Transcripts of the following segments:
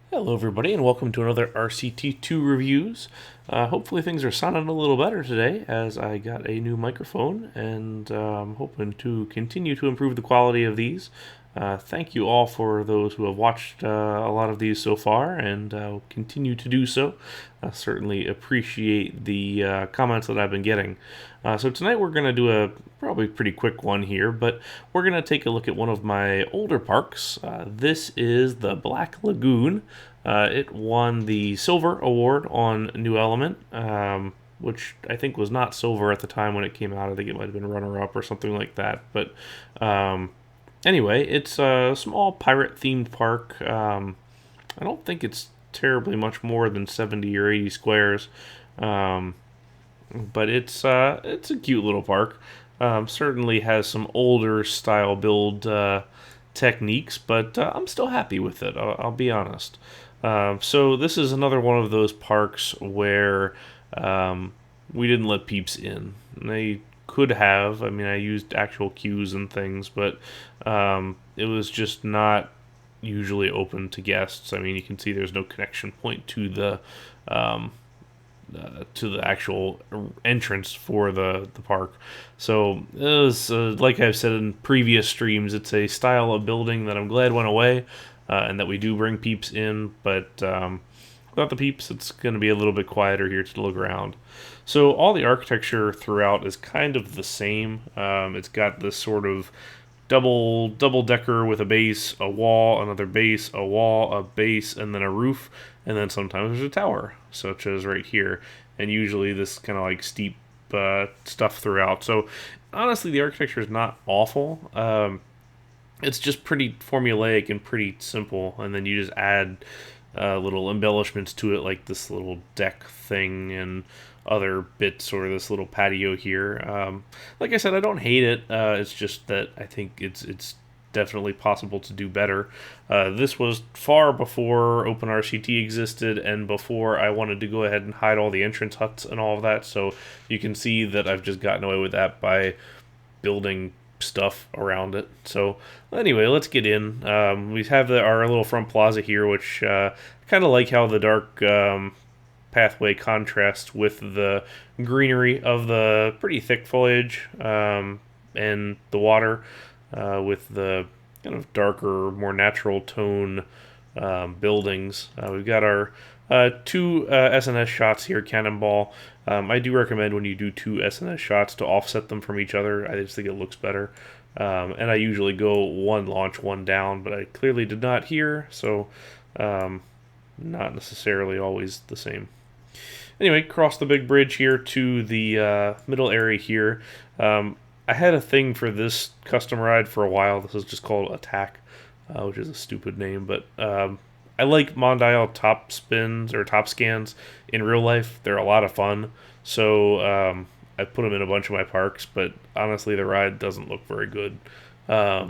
Hello everybody and welcome to another RCT2 reviews. Hopefully things are sounding a little better today as I got a new microphone and I'm hoping to continue to improve the quality of these. Thank you all for those who have watched a lot of these so far and continue to do so. I certainly appreciate the comments that I've been getting. So tonight we're going to do a probably pretty quick one here, but we're going to take a look at one of my older parks. This is the Black Lagoon. It won the Silver Award on New Element, which I think was not silver at the time when it came out. I think it might have been runner-up or something like that. But anyway, it's a small pirate-themed park. I don't think it's terribly much more than 70 or 80 squares. But it's a cute little park. Certainly has some older style build techniques, but I'm still happy with it. I'll be honest. So this is another one of those parks where we didn't let peeps in. They could have. I mean, I used actual queues and things, but it was just not usually open to guests. I mean, you can see there's no connection point um, to the actual entrance for the park. So it was like I've said in previous streams, it's a style of building that I'm glad went away, and that we do bring peeps in. But without the peeps, it's going to be a little bit quieter here to look around. So all the architecture throughout is kind of the same. It's got this sort of double decker with a base, a wall, another base, a wall, a base, and then a roof, and then sometimes there's a tower, such as right here, and usually this kind of like steep stuff throughout. So honestly, the architecture is not awful. It's just pretty formulaic and pretty simple, and then you just add little embellishments to it, like this little deck thing and other bits, or this little patio here. Like I said, I don't hate it. It's just that I think it's definitely possible to do better. This was far before OpenRCT existed and before I wanted to go ahead and hide all the entrance huts and all of that. So you can see that I've just gotten away with that by building stuff around it. So anyway, let's get in. We have our little front plaza here, which kind of like how the dark pathway contrasts with the greenery of the pretty thick foliage, and the water with the kind of darker, more natural tone buildings. We've got our two SNS shots here, Cannonball. I do recommend when you do two SNS shots to offset them from each other. I just think it looks better. And I usually go one launch, one down, but I clearly did not here, so not necessarily always the same. Anyway, cross the big bridge here to the middle area here. I had a thing for this custom ride for a while. This is just called Attack, which is a stupid name, but I like Mondial top spins or top scans in real life. They're a lot of fun, so I put them in a bunch of my parks, but honestly, the ride doesn't look very good, at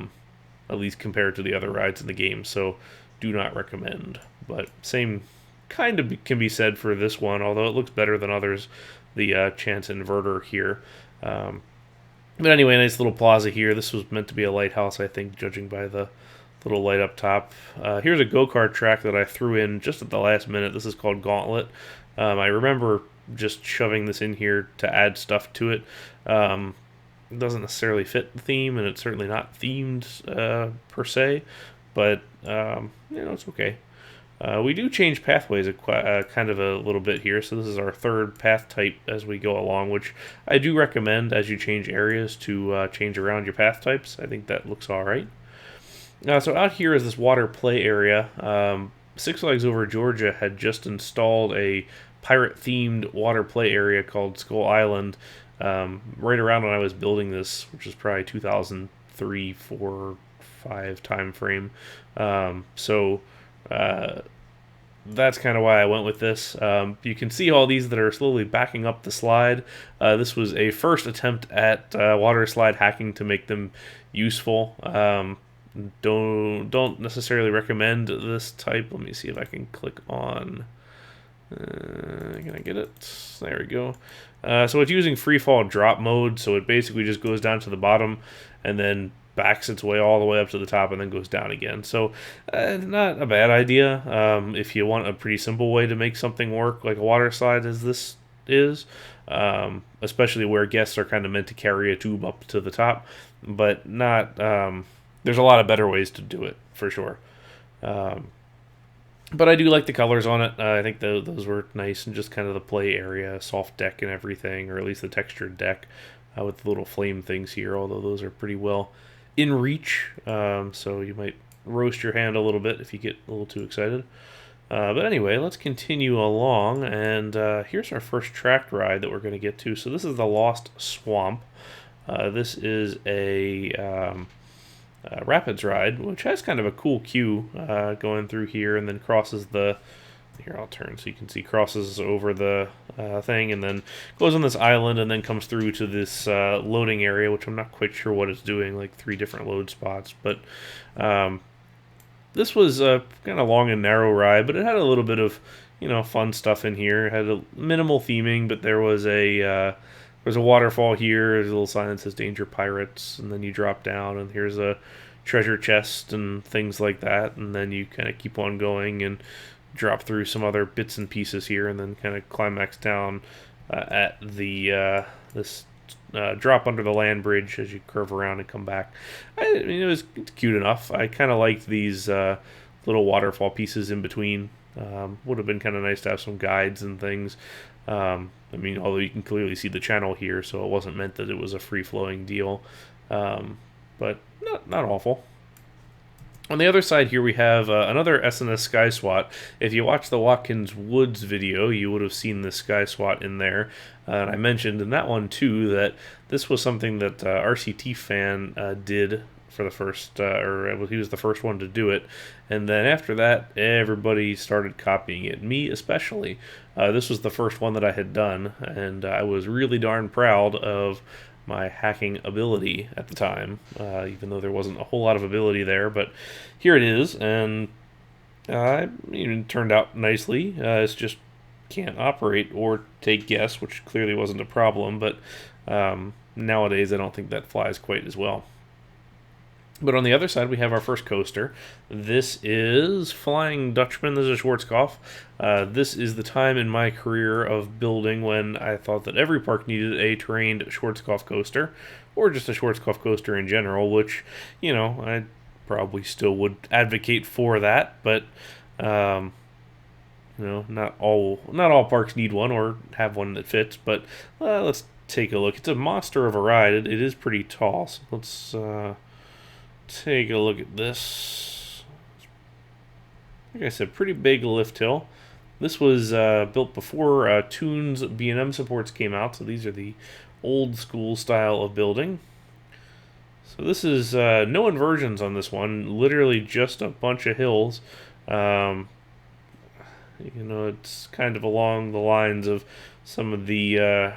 least compared to the other rides in the game, so do not recommend. But same kind of can be said for this one, although it looks better than others, the Chance Inverter here. But anyway, nice little plaza here. This was meant to be a lighthouse, I think, judging by the little light up top. Here's a go-kart track that I threw in just at the last minute. This is called Gauntlet. I remember just shoving this in here to add stuff to it. It doesn't necessarily fit the theme, and it's certainly not themed per se, but it's okay. We do change pathways kind of a little bit here, so this is our third path type as we go along, which I do recommend as you change areas to change around your path types. I think that looks alright. So out here is this water play area. Six Flags Over Georgia had just installed a pirate-themed water play area called Skull Island right around when I was building this, which is probably 2003, 4, 5 time frame. That's kind of why I went with this. You can see all these that are slowly backing up the slide. This was a first attempt at water slide hacking to make them useful. Don't necessarily recommend this type. Let me see if I can click on. Can I get it? There we go. So it's using free fall drop mode. So it basically just goes down to the bottom and then backs its way all the way up to the top and then goes down again. So not a bad idea if you want a pretty simple way to make something work like a water slide as this is, especially where guests are kind of meant to carry a tube up to the top, but not there's a lot of better ways to do it for sure. But I do like the colors on it. I think those were nice, and just kind of the play area, soft deck and everything, or at least the textured deck with the little flame things here, although those are pretty well in reach. So you might roast your hand a little bit if you get a little too excited. But anyway, let's continue along, and here's our first track ride that we're going to get to. So this is the Lost Swamp. This is a rapids ride, which has kind of a cool queue going through here, and then crosses the... Here, I'll turn so you can see, crosses over the thing, and then goes on this island, and then comes through to this loading area, which I'm not quite sure what it's doing, like 3 different load spots. But this was a kind of long and narrow ride, but it had a little bit of, fun stuff in here. It had a minimal theming, but there was a waterfall here. There's a little sign that says "Danger Pirates," and then you drop down, and here's a treasure chest and things like that. And then you kind of keep on going and drop through some other bits and pieces here, and then kind of climax down at the this drop under the land bridge as you curve around and come back. I mean, it's cute enough. I kind of liked these little waterfall pieces in between. Would have been kind of nice to have some guides and things. I mean, although you can clearly see the channel here, so it wasn't meant that it was a free-flowing deal. But not awful. On the other side here we have another SNS Sky SWAT. If you watch the Watkins Woods video, you would have seen this Sky SWAT in there. And I mentioned in that one too that this was something that RCT fan did for the first, he was the first one to do it. And then after that, everybody started copying it, me especially. This was the first one that I had done, and I was really darn proud of my hacking ability at the time, even though there wasn't a whole lot of ability there. But here it is, and it turned out nicely. It's just can't operate or take guess, which clearly wasn't a problem, but nowadays I don't think that flies quite as well. But on the other side, we have our first coaster. This is Flying Dutchman. This is a Schwarzkopf. This is the time in my career of building when I thought that every park needed a terrained Schwarzkopf coaster, or just a Schwarzkopf coaster in general, which, I probably still would advocate for that, but, not all parks need one or have one that fits, but let's take a look. It's a monster of a ride. It is pretty tall, so let's... take a look at this. Like I said, pretty big lift hill. This was built before Toons B&M supports came out, so these are the old school style of building. So this is no inversions on this one, literally just a bunch of hills. It's kind of along the lines of some of the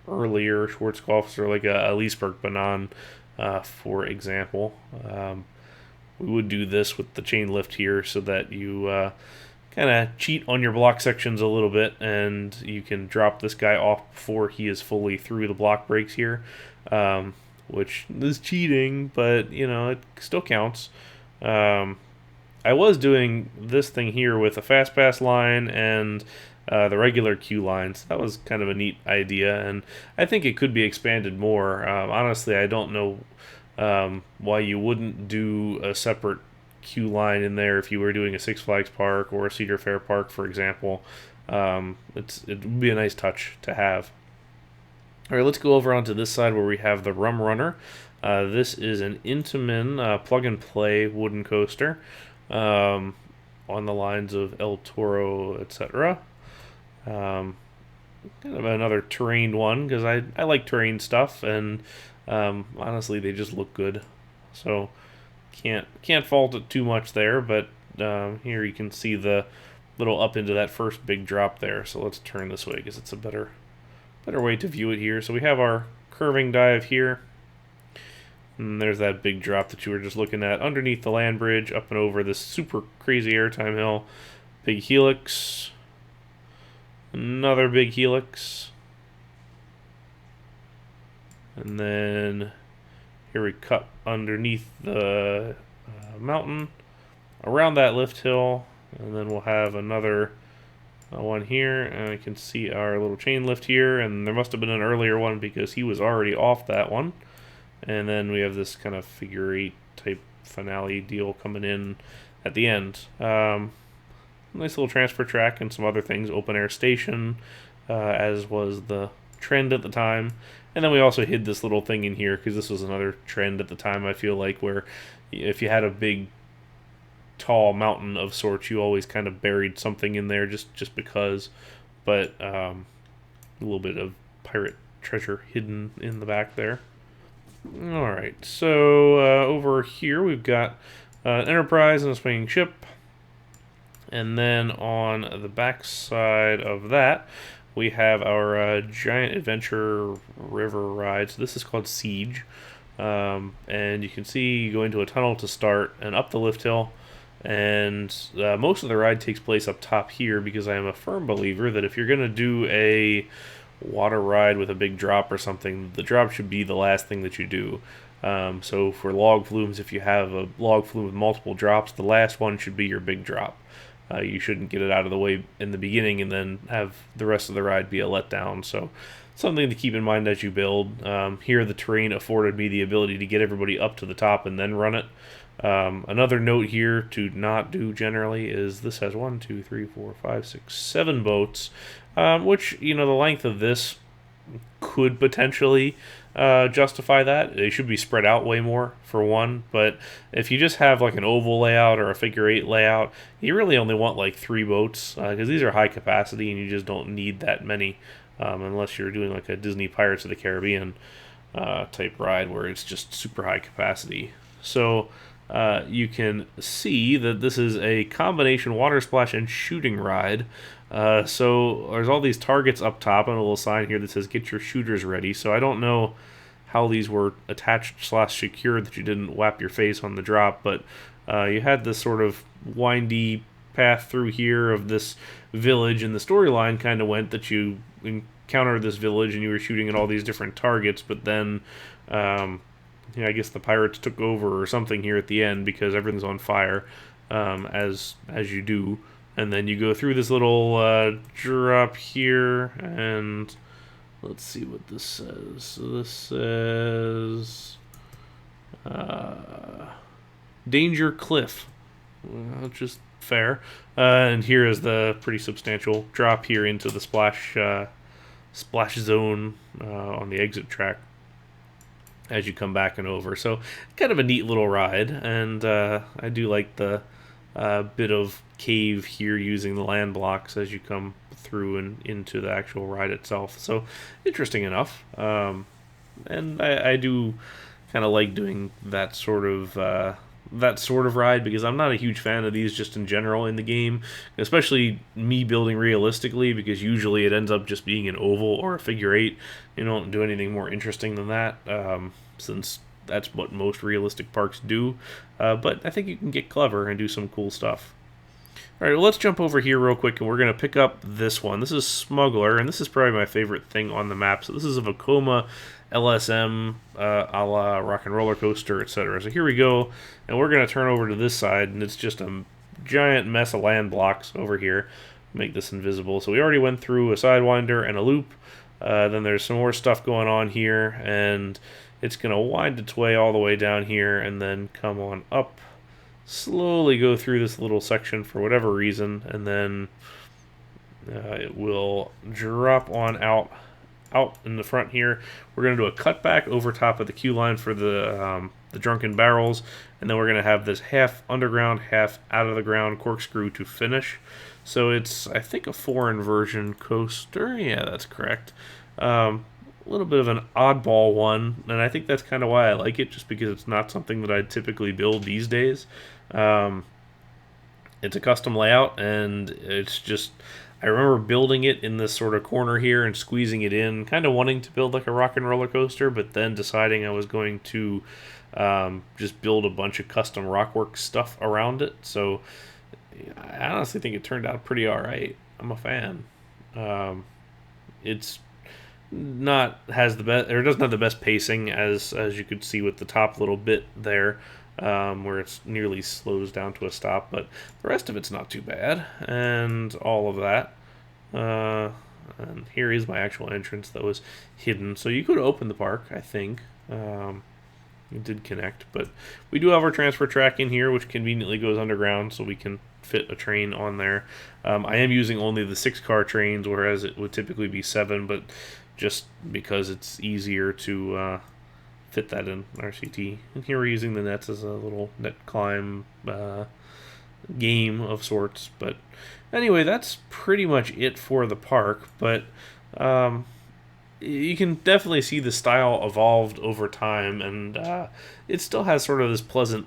earlier Schwarzkopfs, or like a Liesberg Banan, for example. We would do this with the chain lift here so that you kind of cheat on your block sections a little bit, and you can drop this guy off before he is fully through the block breaks here, which is cheating, but it still counts. I was doing this thing here with a fast pass line and the regular queue lines. That was kind of a neat idea, and I think it could be expanded more. Honestly, I don't know why you wouldn't do a separate queue line in there if you were doing a Six Flags park or a Cedar Fair park, for example. It would be a nice touch to have. All right, let's go over onto this side where we have the Rum Runner. This is an Intamin plug-and-play wooden coaster on the lines of El Toro, etc. Kind of another terrain one, because I like terrain stuff, and honestly they just look good, so can't fault it too much there. But here you can see the little up into that first big drop there, so let's turn this way because it's a better way to view it here. So we have our curving dive here, and there's that big drop that you were just looking at underneath the land bridge up and over this super crazy airtime hill. Big helix. Another big helix. And then Here we cut underneath the mountain around that lift hill, and then we'll have another one here, and I can see our little chain lift here, and there must have been an earlier one because he was already off that one. And then we have this kind of figure 8 type finale deal coming in at the end. Nice little transfer track and some other things, open air station, as was the trend at the time. And then we also hid this little thing in here because this was another trend at the time, I feel like, where if you had a big tall mountain of sorts, you always kind of buried something in there just because. But a little bit of pirate treasure hidden in the back there. Alright, so over here we've got an Enterprise and a swinging ship. And then on the back side of that, we have our giant adventure river ride. So this is called Siege. And you can see you go into a tunnel to start and up the lift hill. And most of the ride takes place up top here because I am a firm believer that if you're going to do a water ride with a big drop or something, the drop should be the last thing that you do. So for log flumes, if you have a log flume with multiple drops, the last one should be your big drop. You shouldn't get it out of the way in the beginning and then have the rest of the ride be a letdown. So something to keep in mind as you build. Here the terrain afforded me the ability to get everybody up to the top and then run it. Another note here to not do generally is this has 1, 2, 3, 4, 5, 6, 7 boats, which, you know, the length of this could potentially justify that. They should be spread out way more, for one, but if you just have like an oval layout or a figure 8 layout, you really only want like 3 boats, because these are high capacity and you just don't need that many, unless you're doing like a Disney Pirates of the Caribbean type ride where it's just super high capacity. So you can see that this is a combination water splash and shooting ride. So there's all these targets up top and a little sign here that says get your shooters ready. So I don't know how these were attached / secured that you didn't whap your face on the drop, but you had this sort of windy path through here of this village, and the storyline kind of went that you encountered this village and you were shooting at all these different targets, but then I guess the pirates took over or something here at the end because everything's on fire, as you do. And then you go through this little drop here, and let's see what this says. So this says Danger Cliff, which is fair. And here is the pretty substantial drop here into the splash zone on the exit track as you come back and over. So kind of a neat little ride, and I do like the bit of cave here using the land blocks as you come through and into the actual ride itself. So interesting enough, and I do kind of like doing that sort of ride because I'm not a huge fan of these just in general in the game, especially me building realistically, because usually it ends up just being an oval or a figure 8. You don't do anything more interesting than that, since that's what most realistic parks do, but I think you can get clever and do some cool stuff. Alright, well, let's jump over here real quick, and we're going to pick up this one. This is Smuggler, and this is probably my favorite thing on the map. So this is a Vekoma LSM a la Rock and Roller Coaster, etc. So here we go, and we're going to turn over to this side, and it's just a giant mess of land blocks over here. Make this invisible. So we already went through a Sidewinder and a loop. Then there's some more stuff going on here, and it's going to wind its way all the way down here and then come on up, slowly go through this little section for whatever reason, and then it will drop on out in the front here. We're going to do a cutback over top of the queue line for the Drunken Barrels, and then we're going to have this half underground, half out of the ground corkscrew to finish. So it's, I think, a foreign version coaster. Yeah, that's correct. A little bit of an oddball one, and I think that's kind of why I like it, just because it's not something that I typically build these days. It's a custom layout, and it's just, I remember building it in this sort of corner here and squeezing it in, kind of wanting to build like a rock and roller coaster, but then deciding I was going to just build a bunch of custom rockwork stuff around it. So I honestly think it turned out pretty alright. I'm a fan. It's not has the best, or doesn't have the best pacing, as you could see with the top little bit there, where it's nearly slows down to a stop. But the rest of it's not too bad, and all of that. And here is my actual entrance that was hidden, so you could open the park, I think. It did connect, but we do have our transfer track in here, which conveniently goes underground, so we can fit a train on there. I am using only the 6-car trains, whereas it would typically be 7, but just because it's easier to fit that in RCT. And here we're using the nets as a little net climb game of sorts. But anyway, that's pretty much it for the park. But you can definitely see the style evolved over time, and it still has sort of this pleasant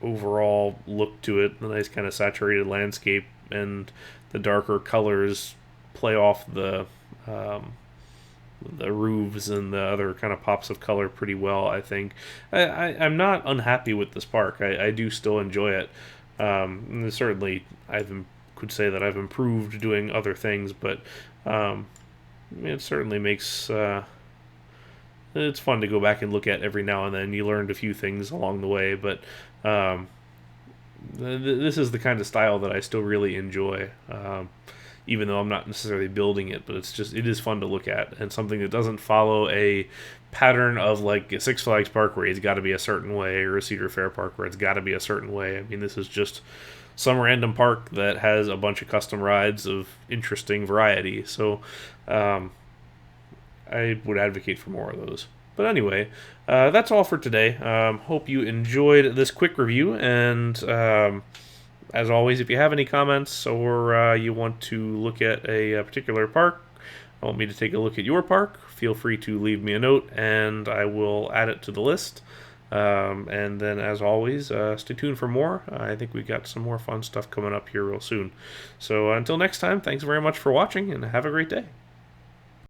overall look to it, the nice kind of saturated landscape, and the darker colors play off the roofs and the other kind of pops of color pretty well, I think. I'm not unhappy with this park. I do still enjoy it. Certainly, could say that I've improved doing other things, but it certainly makes it's fun to go back and look at every now and then. You learned a few things along the way, but this is the kind of style that I still really enjoy. Even though I'm not necessarily building it, but it is fun to look at, and something that doesn't follow a pattern of like a Six Flags park where it's got to be a certain way, or a Cedar Fair park where it's got to be a certain way. I mean, this is just some random park that has a bunch of custom rides of interesting variety. So I would advocate for more of those. But anyway, that's all for today. Hope you enjoyed this quick review, and as always, if you have any comments or you want to look at a particular park, want me to take a look at your park, feel free to leave me a note, and I will add it to the list. And then, as always, stay tuned for more. I think we've got some more fun stuff coming up here real soon. So until next time, thanks very much for watching, and have a great day.